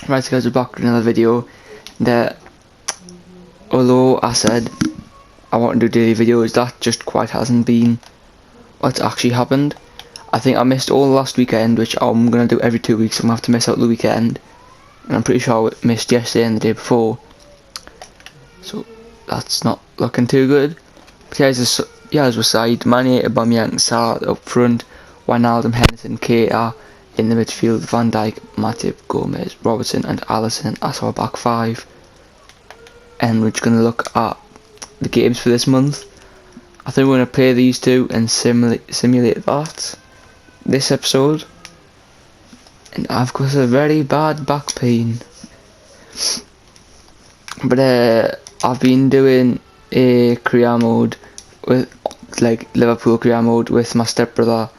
Right, so guys, we're back with another video. That although I said I want to do daily videos, that just quite hasn't been what's actually happened. I think I missed all last weekend, which I'm gonna do every 2 weeks. I'm gonna have to miss out the weekend, and I'm pretty sure I missed yesterday and the day before. So that's not looking too good. But yeah, as we side, Mane, Aubameyang, Salah up front, Wijnaldum, Henderson, Keita in the midfield, Van Dijk, Matip, Gomez, Robertson and Alisson as our back five. And we're just going to look at the games for this month. I think we're going to play these two and simulate that this episode. And I've got a very bad back pain. But I've been doing a career mode with like Liverpool career mode with my stepbrother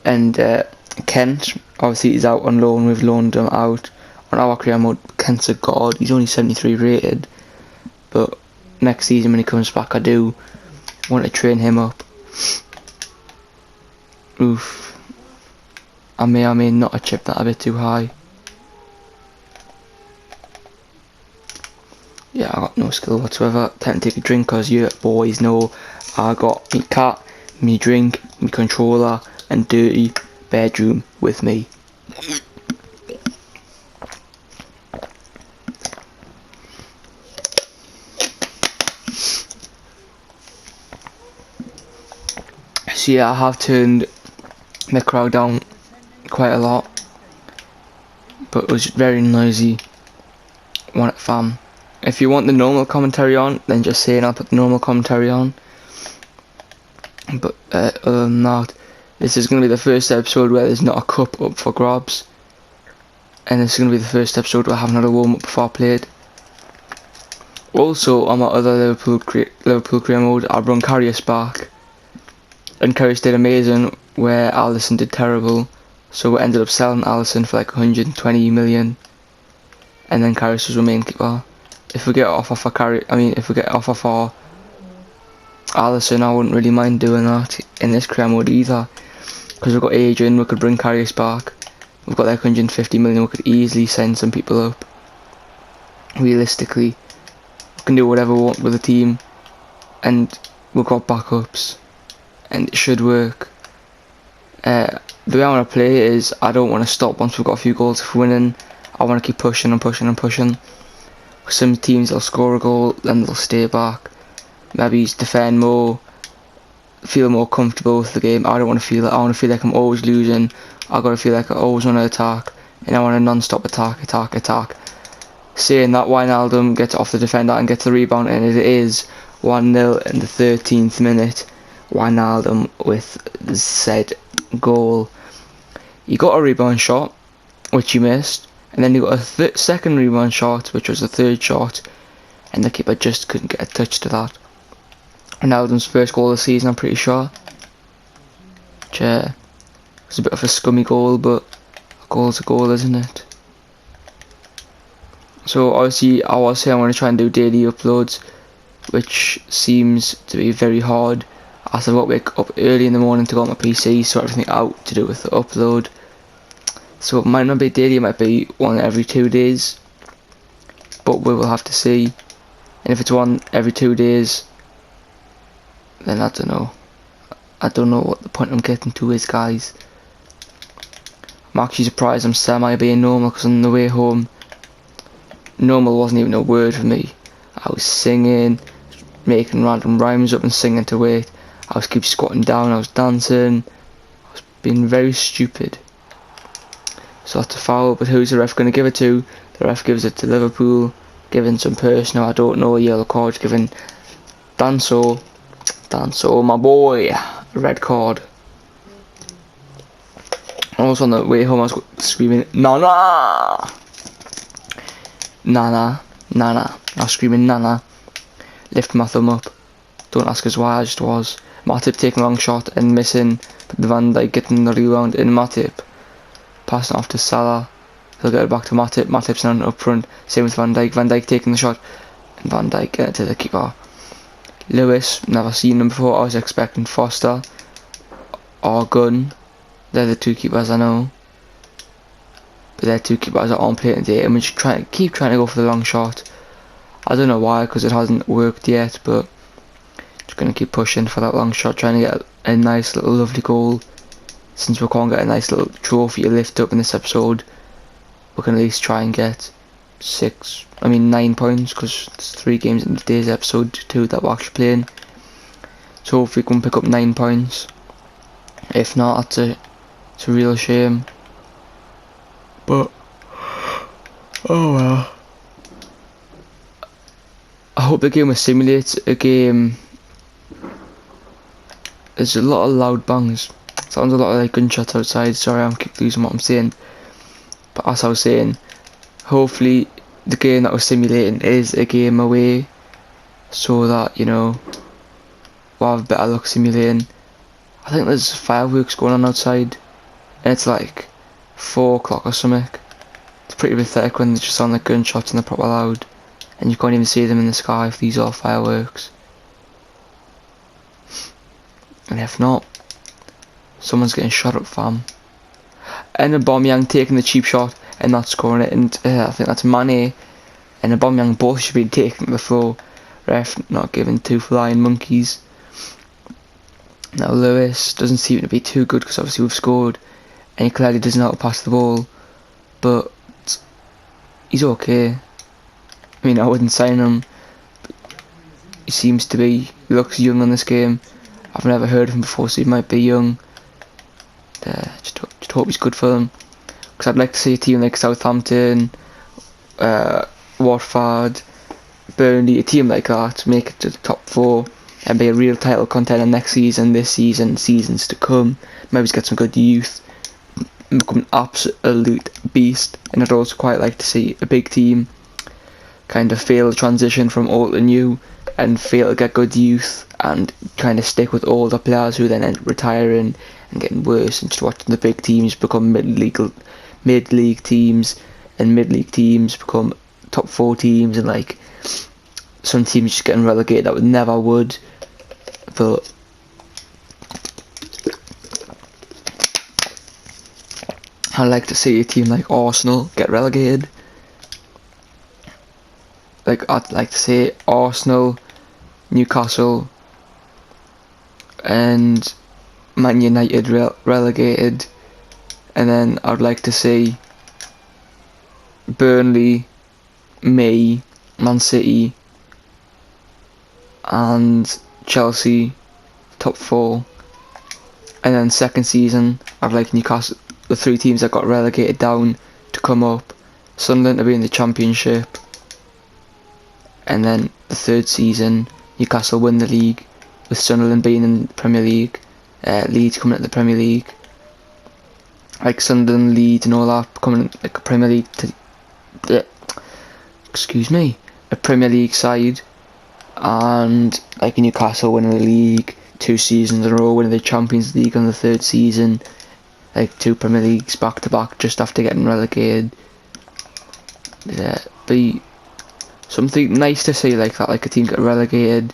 and Kent. Obviously he's out on loan. We've loaned him out on our career mode. Kent's a god. He's only 73 rated, but next season when he comes back I do want to train him up. Oof, I may not have chipped that a bit too high. Yeah, I got no skill whatsoever. Time to take a drink, cause you boys know I got me cat, me drink, me controller and dirty bedroom with me. So yeah, I have turned the crowd down quite a lot, but it was very noisy. Want it, fam? If you want the normal commentary on, then just say and I'll put the normal commentary on. But other than that, this is going to be the first episode where there's not a cup up for grabs. And this is going to be the first episode where I haven't had a warm up before I played. Also, on my other Liverpool career mode, I run Karius back. And Karius did amazing, where Alisson did terrible. So we ended up selling Alisson for like 120 million. And then Karius was our main keeper. If we get off of our Alisson, I wouldn't really mind doing that in this career mode either, because we've got Adrian. We could bring Karius back. We've got like 150 million. We could easily send some people up. Realistically, we can do whatever we want with the team, and we've got backups, and it should work. The way I want to play is I don't want to stop once we've got a few goals. If we're winning, I want to keep pushing and pushing and pushing. Some teams will score a goal, then they'll stay back. Maybe defend more, feel more comfortable with the game. I don't want to feel that. I want to feel like I'm always losing. I got to feel like I always want to attack, and I want to non-stop attack. Saying that, Wijnaldum gets off the defender and gets the rebound, and it is 1-0 in the 13th minute. Wijnaldum with the said goal. He got a rebound shot, which he missed, and then he got a second rebound shot, which was the third shot, and the keeper just couldn't get a touch to that. Ronaldo's first goal of the season, I'm pretty sure. Which was a bit of a scummy goal, but a goal's a goal, isn't it? So obviously I was saying I want to try and do daily uploads, which seems to be very hard, as I've got to wake up early in the morning to go on my PC, sort everything out to do with the upload. So it might not be daily, it might be one every 2 days, but we will have to see. And if it's one every 2 days, then I don't know. I don't know what the point I'm getting to is, guys. I'm actually surprised I'm semi being normal, because on the way home, normal wasn't even a word for me. I was singing, making random rhymes up and singing to it. I was keep squatting down, I was dancing. I was being very stupid. So that's a foul, but who's the ref going to give it to? The ref gives it to Liverpool, giving some personal, I don't know, a yellow card, giving Danso, my boy, a red card. Also on the way home I was screaming, Nana! Nana, Nana. I was screaming Nana, lifting my thumb up. Don't ask us why, I just was. Matip taking a long shot and missing, but Van Dijk getting the rebound in Matip. Passing off to Salah. He'll get it back to Matip. Matip's not up front. Same with Van Dijk. Van Dijk taking the shot, and Van Dijk getting it to the keeper. Lewis, never seen him before. I was expecting Foster or Gunn. They're the two keepers I know. but their two keepers aren't playing today, and we should keep trying to go for the long shot. I don't know why, because it hasn't worked yet, but just going to keep pushing for that long shot, trying to get a nice little lovely goal. Since we can't get a nice little trophy to lift up in this episode, we can at least try and get 9 points, because there's 3 games in today's episode, 2 that we're actually playing. So hopefully we can pick up 9 points. If not, it's a real shame. But oh well. I hope the game will simulate a game. There's a lot of loud bangs. Sounds a lot like gunshots outside. Sorry, I'm keep losing what I'm saying. But as I was saying, hopefully the game that we're simulating is a game away, so that, you know, we'll have better luck simulating. I think there's fireworks going on outside, and it's like 4 o'clock or something. It's pretty pathetic when they just sound like gunshots and they're proper loud, and you can't even see them in the sky if these are fireworks. And if not, someone's getting shot up, fam. And Aubameyang taking the cheap shot and not scoring it, and I think that's Mane and Aubameyang both should be taking the floor. Ref not giving 2 flying monkeys. Now Lewis doesn't seem to be too good, because obviously we've scored, and he clearly doesn't know how to pass the ball, but he's okay. I mean, I wouldn't sign him, but he looks young on this game. I've never heard of him before, so he might be young. Just hope he's good for them, because I'd like to see a team like Southampton, Watford, Burnley, a team like that make it to the top 4 and be a real title contender next season, this season, seasons to come. Maybe get some good youth and become an absolute beast. And I'd also quite like to see a big team kind of fail the transition from old to new, and fail to get good youth, and kind of stick with older players who then end up retiring and getting worse, and just watching the big teams become mid-league teams, and mid-league teams become top 4 teams, and like some teams just getting relegated that never would. But I'd like to see a team like Arsenal get relegated. Like, I'd like to see Arsenal, Newcastle, and Man United relegated, and then I'd like to see Burnley, Man City, and Chelsea top 4. And then second season, I'd like Newcastle, the 3 teams that got relegated down, to come up, Sunderland to be in the Championship, and then the 3rd season, Newcastle win the league, with Sunderland being in the Premier League, Leeds coming into the Premier League, like Sunderland, Leeds and all that becoming like a Premier League a Premier League side, and like Newcastle winning the league 2 seasons in a row, winning the Champions League on the 3rd season, like 2 Premier Leagues back to back just after getting relegated. Be something nice to see like that, like a team get relegated,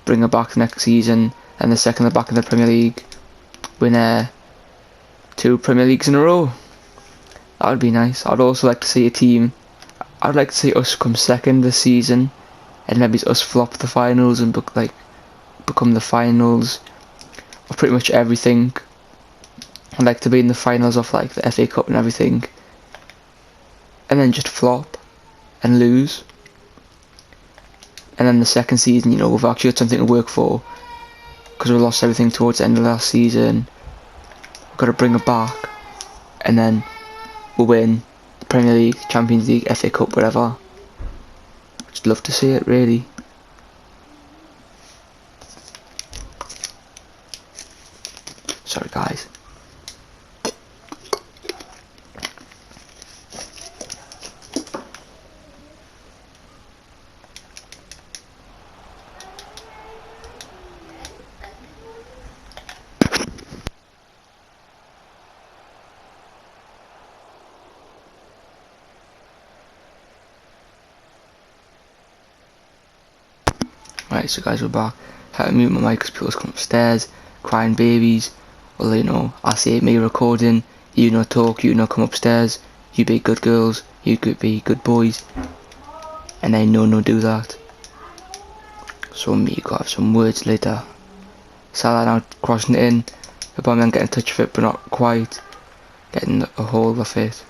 bring it back next season, and the second they're back in the Premier League, win 2 Premier Leagues in a row. That would be nice. I'd also like to see I'd like to see us come second this season, and maybe us flop the finals and become the finals of pretty much everything. I'd like to be in the finals of like the FA Cup and everything, and then just flop and lose. And then the second season, you know, we've actually got something to work for, because we lost everything towards the end of last season. We've got to bring it back, and then we'll win the Premier League, Champions League, FA Cup, whatever. Just love to see it, really. Sorry, guys. Right, so guys, we're back. Had to mute my mic because people's come upstairs, crying babies. Well, you know, I say me recording, you know talk, you know come upstairs. you be good girls, you could be good boys, and then no do that. So me got some words later. Salah now crossing it in, Aubameyang getting a touch of it but not quite getting a hold of it.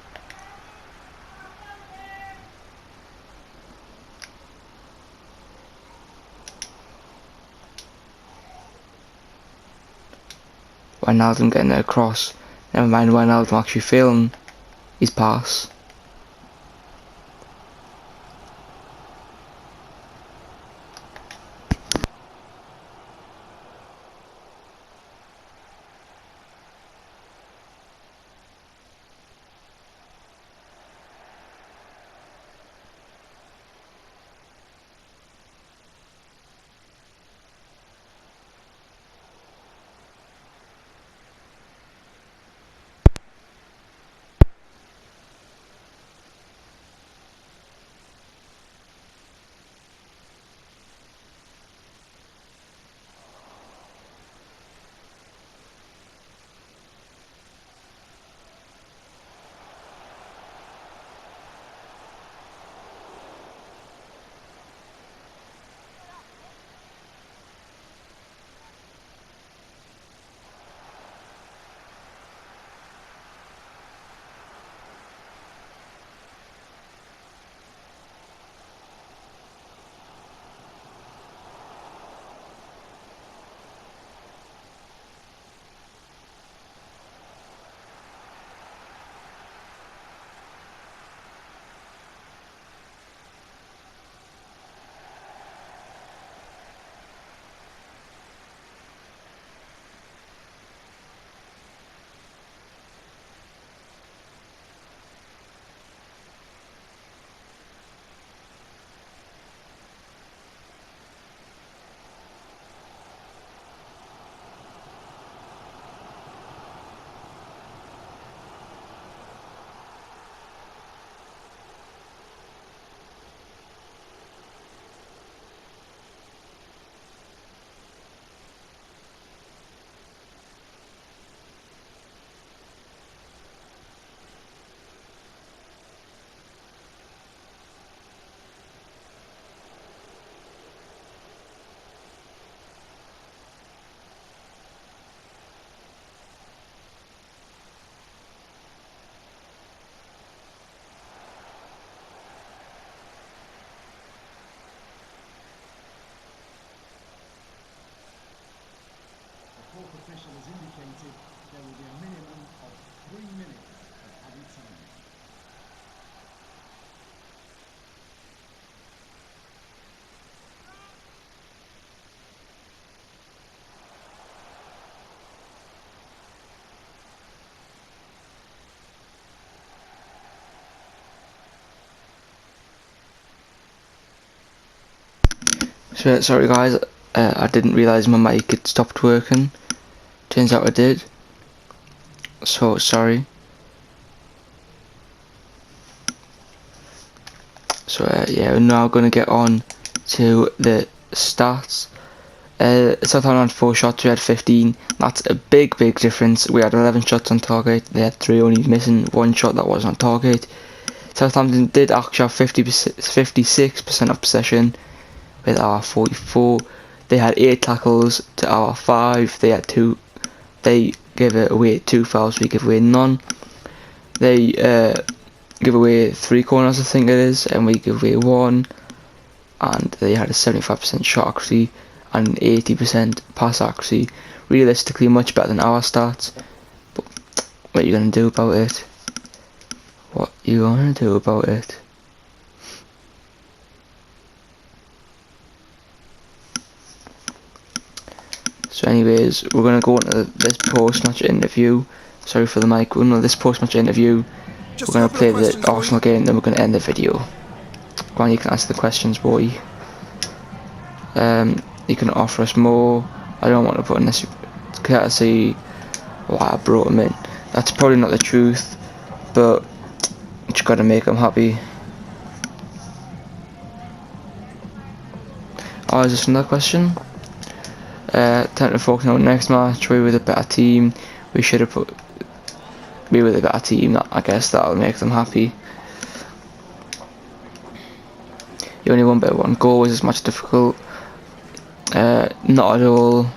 Wijnaldum getting it across. Never mind Wijnaldum actually failing his pass. Official has indicated there will be a minimum of 3 minutes of added time. So, sorry guys, I didn't realise my mic had stopped working. Turns out it did. So sorry. So yeah, we're now going to get on to the stats. Southampton had 4 shots, we had 15. That's a big difference. We had 11 shots on target, they had 3, only missing 1 shot that was on target. Southampton did actually have 56% of possession with our 44. They had 8 tackles to our 5. They had 2. They gave away 2 fouls, we give away none. They give away 3 corners, I think it is, and we give away 1. And they had a 75% shot accuracy and 80% pass accuracy. Realistically, much better than our stats. But what are you gonna do about it? What you gonna do about it? So anyways, we're going to go into this post-match interview. Sorry for the mic. We're going to this post-match interview. We're going to play the Arsenal game, then we're going to end the video. Go on, you can ask the questions, boy. You can offer us more. I don't want to put in this courtesy why I brought him in. That's probably not the truth, but you just got to make him happy. Oh, is this another question? Time to focus on the next match. We were the better team. We should have put. be with a better team. I guess that'll make them happy. You only won by 1 goal, which is much difficult. Not at all.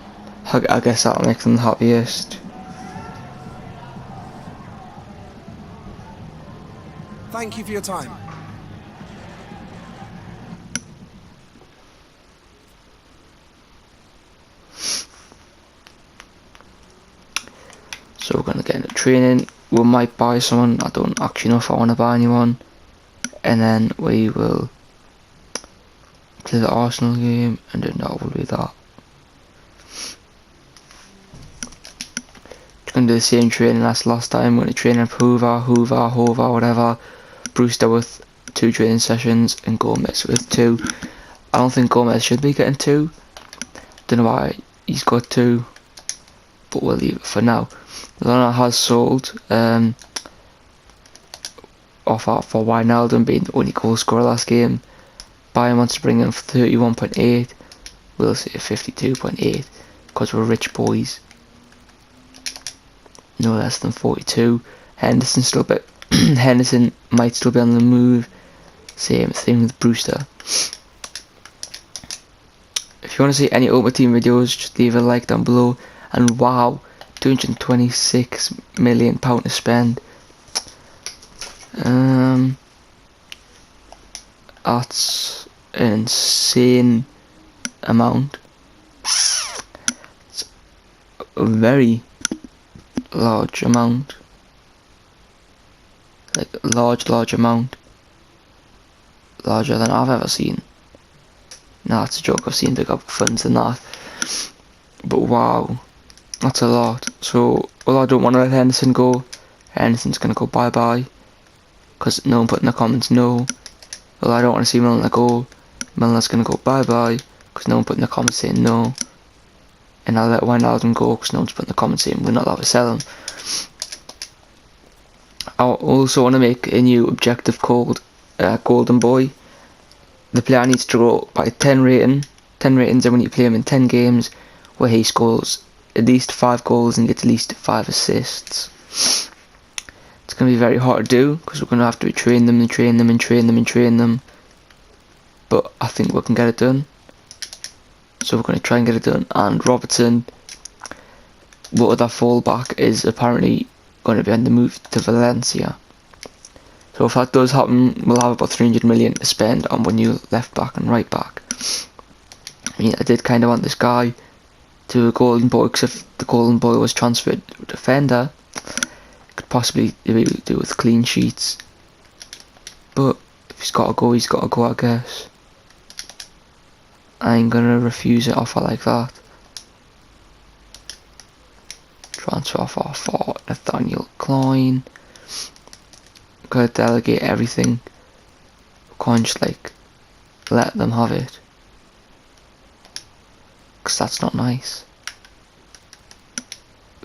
I guess that'll make them the happiest. Thank you for your time. So we're gonna get into training. We might buy someone. I don't actually know if I want to buy anyone. And then we will play the Arsenal game, and then that will be that. Just gonna do the same training as last time. We're gonna train up Hoover, whatever. Brewster with 2 training sessions, and Gomez with 2. I don't think Gomez should be getting 2. Don't know why he's got 2, but we'll leave it for now. Lona has sold offer for Wijnaldum being the only goal scorer last game. Bayern wants to bring him for 31.8. We'll say 52.8 because we're rich boys. No less than 42. Henderson still bit. Henderson might still be on the move. Same thing with Brewster. If you want to see any Ultimate Team videos, just leave a like down below. And wow, £226 million to spend. That's an insane amount. It's a very large amount. Like large amount. Larger than I've ever seen. Nah, it's a joke. I've seen bigger funds than that. But wow, that's a lot. So, well, I don't want to let Henderson go. Henderson's gonna go bye bye. Because no one put in the comments no. Well, I don't want to see Milner go. Milner's gonna go bye bye. Because no one put in the comments saying no. And I'll let Wijnaldum go because no one's put in the comments saying we're not allowed to sell him. I also want to make a new objective called Golden Boy. The player needs to go by 10 ratings, and we need to play him in 10 games where he scores at least 5 goals and gets at least 5 assists. It's going to be very hard to do because we're going to have to train them. But I think we can get it done. So we're going to try and get it done. And Robertson, what other fallback, is apparently going to be on the move to Valencia. So if that does happen, we'll have about 300 million to spend on one new left back and right back. I mean, I did kind of want this guy to a Golden Boy, because if the Golden Boy was transferred to a defender, it could possibly do with clean sheets. But if he's got to go, he's got to go, I guess. I ain't gonna refuse an offer like that. Transfer offer for Nathaniel Klein. Gotta delegate everything. We can't just like let them have it, because that's not nice.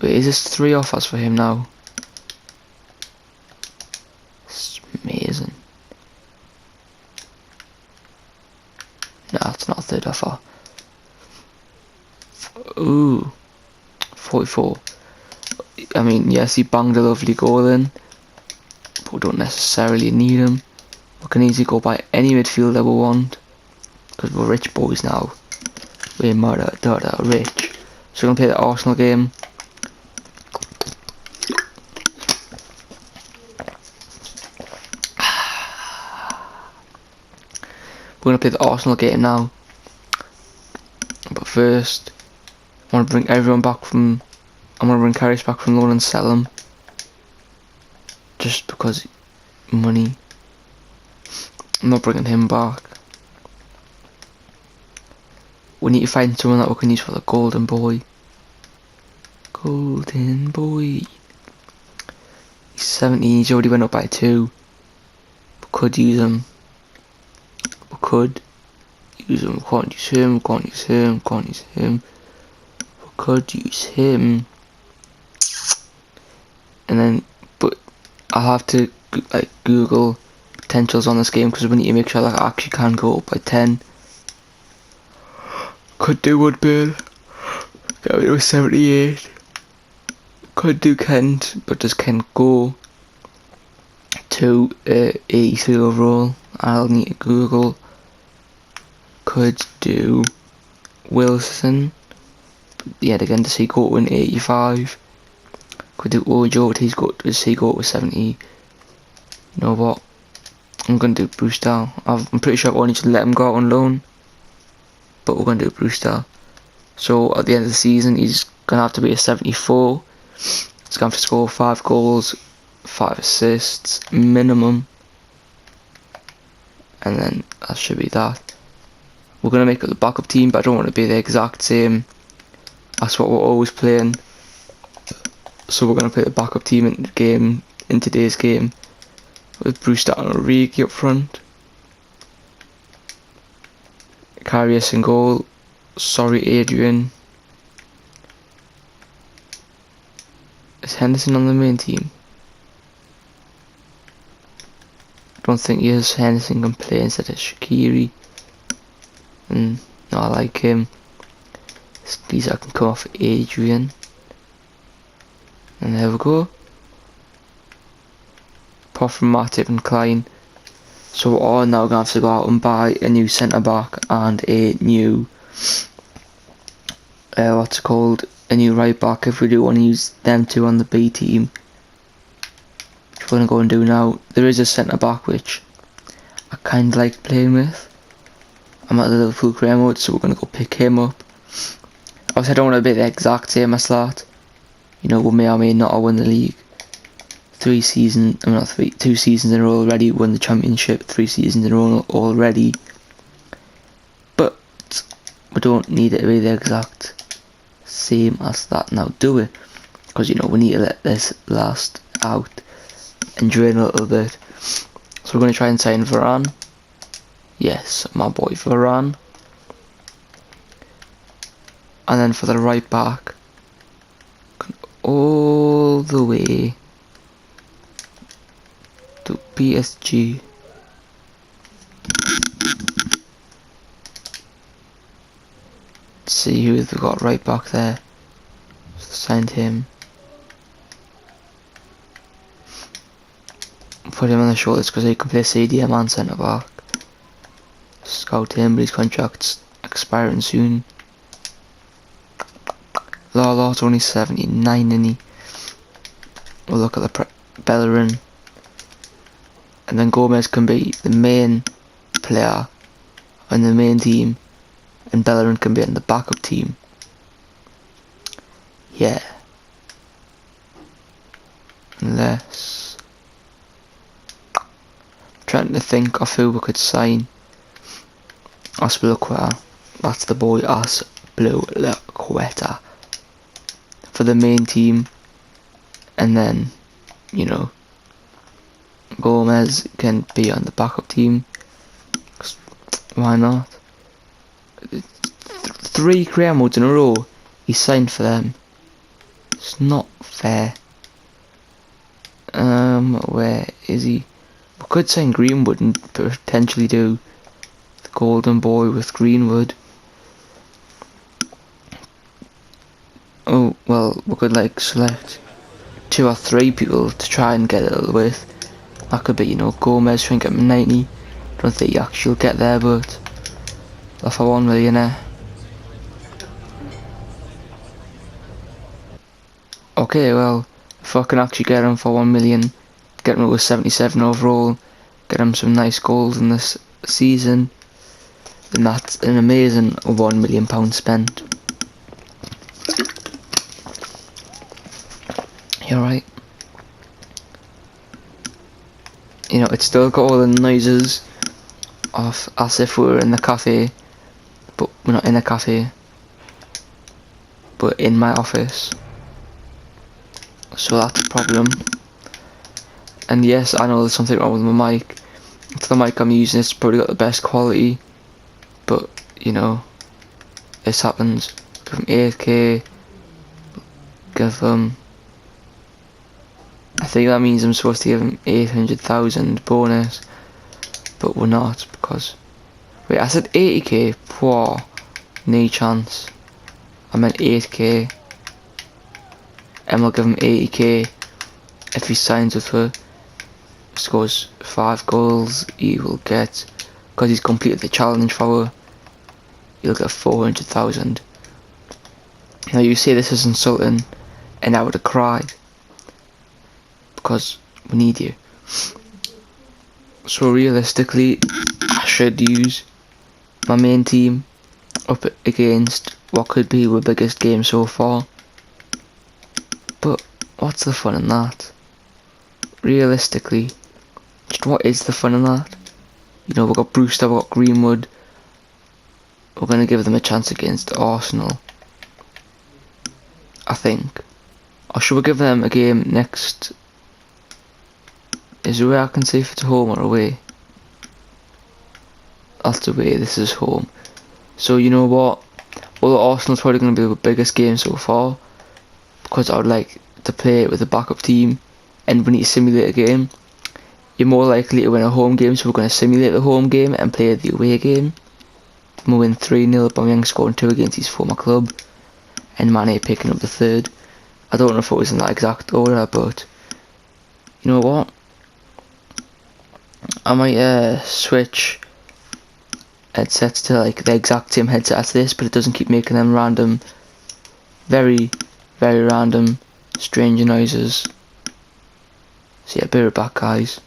Wait, is this 3 offers for him now? It's amazing. No, it's not a 3rd offer. Ooh, 44. I mean, yes, he banged a lovely goal in, but we don't necessarily need him. We can easily go by any midfielder we want, because we're rich boys now. We're rich. So we're going to play the Arsenal game. We're going to play the Arsenal game now. But first, I want to bring everyone back from... I'm going to bring Karius back from loan and sell him. Just because money. I'm not bringing him back. We need to find someone that we can use for the Golden Boy. Golden Boy. He's 17, he's already went up by 2. We could use him. We could use him. We can't use him. We can't use him. We can't use him. We could use him. And then, but I'll have to like Google potentials on this game, because we need to make sure that I actually can go up by 10. Could do Woodburn. Get rid of 78. Could do Kent, but does Kent go to 83 overall? I'll need to Google. Could do Wilson. Yet again, does he go to an 85? Could do Ojo, does he go to 70? You know what? I'm going to do Brewster. I'm pretty sure I only just let him go out on loan. But we're going to do Brewster. So at the end of the season, he's going to have to be a 74. He's going to have to score 5 goals, 5 assists, minimum. And then that should be that. We're going to make up the backup team, but I don't want to be the exact same. That's what we're always playing. So we're going to play the backup team in today's game. With Brewster and Origi up front. Karius in goal. Sorry, Adrian. Is Henderson on the main team? I don't think he is. Henderson can play instead of Shaqiri. No, I like him. These I can come off Adrian. And there we go. Apart from Matip and Klein. So we're all now going to have to go out and buy a new centre back and a new a new right back if we do want to use them two on the B team. Which we're going to go and do now. There is a centre back which I kind of like playing with. I'm at the Liverpool career mode, so we're going to go pick him up. Obviously I don't want to be the exact same as that. You know, we may or may not win the league. 2 seasons in a row already, won the championship, 3 seasons in a row already. But we don't need it to be the exact same as that now, do we? Because, you know, we need to let this last out and drain a little bit. So we're going to try and sign Varane. Yes, my boy Varane. And then for the right back, all the way to PSG. Let's see who we've got right back there. Signed him. Put him on the shortlist because he can play CDM and centre back. Scout him, but his contract's expiring soon. Lawlor's only 79, isn't he? We'll look at the Bellerin. And then Gomez can be the main player on the main team. And Bellerin can be on the backup team. Yeah. Unless... I'm trying to think of who we could sign. Aspilicueta. That's the boy, Aspilicueta. For the main team. And then, you know, Gomez can be on the backup team. Why not? 3 career modes in a row. He signed for them. It's not fair. Where is he? We could sign Greenwood and potentially do the golden boy with Greenwood. Oh, well, we could like select 2 or 3 people to try and get it with. That could be, you know, Gomez trying to get him 90. Don't think he actually will get there, but that's for 1 millionaire. Okay, well, if I can actually get him for 1 million, get him with 77 overall, get him some nice goals in this season, then that's an amazing £1 million spent. You're right. You know, it's still got all the noises of as if we were in the cafe, but we're not in a cafe, but in my office. So that's a problem. And yes, I know there's something wrong with my mic. It's the mic I'm using, it's probably got the best quality, but you know, this happens. Give them 8k, give them, I think that means I'm supposed to give them 800,000 bonus, but we're not, because, wait, I said 80k, poor, no chance, I meant 8k, and we'll give him 80k if he signs with her. Scores 5 goals, he will get, because he's completed the challenge for her, he'll get 400,000. Now you say this is insulting, and I would have cried, because we need you. So realistically, I should use my main team up against what could be the biggest game so far. But what's the fun in that? Realistically, just what is the fun in that? You know, we've got Brewster, we've got Greenwood. We're going to give them a chance against Arsenal, I think. Or should we give them a game next? Is there a way I can see if it's home or away? That's away, this is home. So you know what? Well, Arsenal's probably going to be the biggest game so far, because I would like to play it with a backup team, and we need to simulate a game. You're more likely to win a home game, so we're going to simulate the home game and play the away game. We'll win 3-0, Aubameyang scoring 2 against his former club, and Mane picking up the 3rd. I don't know if it was in that exact order, but you know what? I might switch headsets to like the exact same headset as this, but it doesn't keep making them random, very random, strange noises. So yeah, be right back, guys.